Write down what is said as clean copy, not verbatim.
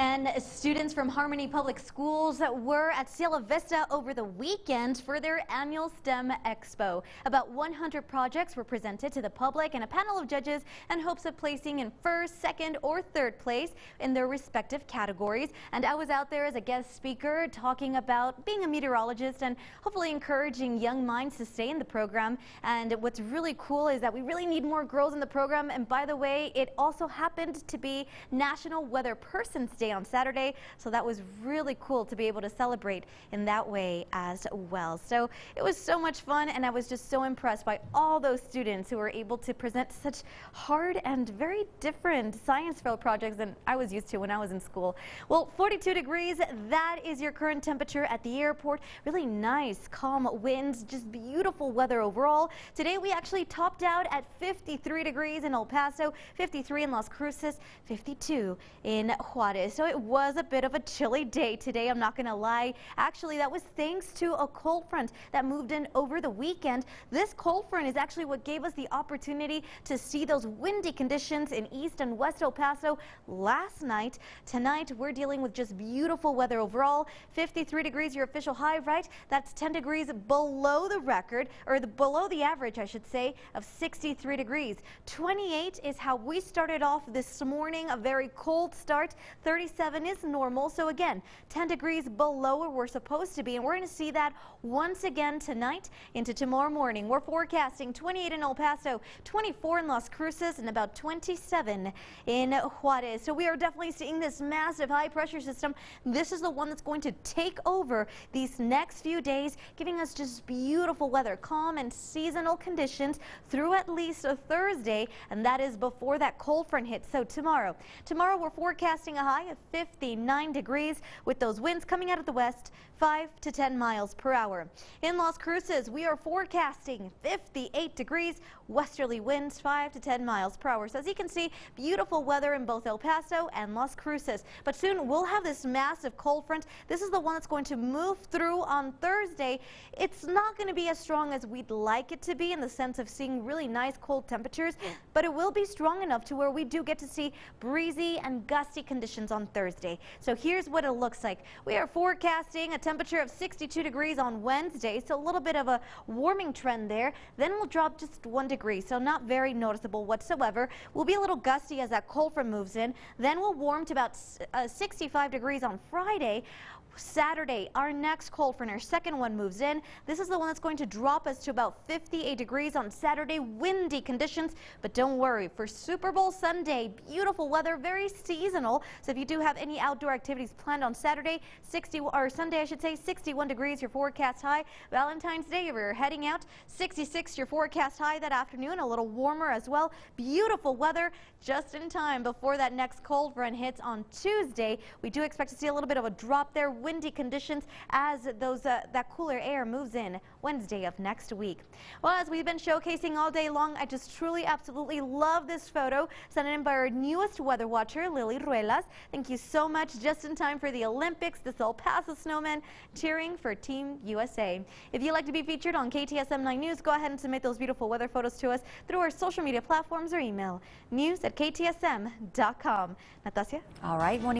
And students from Harmony Public Schools were at Cielo Vista over the weekend for their annual STEM Expo. About 100 projects were presented to the public and a panel of judges in hopes of placing in first, second, or third place in their respective categories. And I was out there as a guest speaker talking about being a meteorologist and hopefully encouraging young minds to stay in the program. And what's really cool is that we really need more girls in the program. And by the way, it also happened to be National Weather Person's Day on Saturday, so that was really cool to be able to celebrate in that way as well. So it was so much fun, and I was just so impressed by all those students who were able to present such hard and very different science fair projects than I was used to when I was in school. Well, 42 degrees, that is your current temperature at the airport. Really nice, calm winds, just beautiful weather overall. Today we actually topped out at 53 degrees in El Paso, 53 in Las Cruces, 52 in Juarez. So it was a bit of a chilly day today, I'm not going to lie. Actually, that was thanks to a cold front that moved in over the weekend. This cold front is actually what gave us the opportunity to see those windy conditions in East and West El Paso last night. Tonight, we're dealing with just beautiful weather overall. 53 degrees, your official high, right? That's 10 degrees below the record, or below the average, I should say, of 63 degrees. 28 is how we started off this morning, a very cold start. 37 is normal, so again, 10 degrees below where we're supposed to be, and we're going to see that once again tonight into tomorrow morning. We're forecasting 28 in El Paso, 24 in Las Cruces, and about 27 in Juarez. So we are definitely seeing this massive high pressure system. This is the one that's going to take over these next few days, giving us just beautiful weather, calm and seasonal conditions through at least a Thursday, and that is before that cold front hits. So tomorrow we're forecasting a high of 59 degrees with those winds coming out of the west, 5 to 10 miles per hour. In Las Cruces, we are forecasting 58 degrees, westerly winds 5 to 10 miles per hour. So as you can see, beautiful weather in both El Paso and Las Cruces. But soon we'll have this massive cold front. This is the one that's going to move through on Thursday. It's not going to be as strong as we'd like it to be in the sense of seeing really nice cold temperatures, but it will be strong enough to where we do get to see breezy and gusty conditions on Thursday. So here's what it looks like. We are forecasting a temperature of 62 degrees on Wednesday, so a little bit of a warming trend there. Then we'll drop just 1 degree, so not very noticeable whatsoever. We'll be a little gusty as that cold front moves in. Then we'll warm to about 65 degrees on Friday. Saturday, our next cold front, our second one, moves in. This is the one that's going to drop us to about 58 degrees on Saturday. Windy conditions, but don't worry, for Super Bowl Sunday, beautiful weather, very seasonal. So if you do have any outdoor activities planned on Saturday, Sunday, I should say, 61 degrees your forecast high. Valentine's Day, if you're heading out, 66 your forecast high that afternoon, a little warmer as well. Beautiful weather just in time before that next cold front hits on Tuesday. We do expect to see a little bit of a drop there. Windy conditions as that cooler air moves in Wednesday of next week. Well, as we've been showcasing all day long, I just truly absolutely love this photo sent in by our newest weather watcher, Lily Ruelas. Thank you so much. Just in time for the Olympics, this El Paso snowman cheering for Team USA. If you'd like to be featured on KTSM 9 News, go ahead and submit those beautiful weather photos to us through our social media platforms or email news@ktsm.com. Natasha? All right.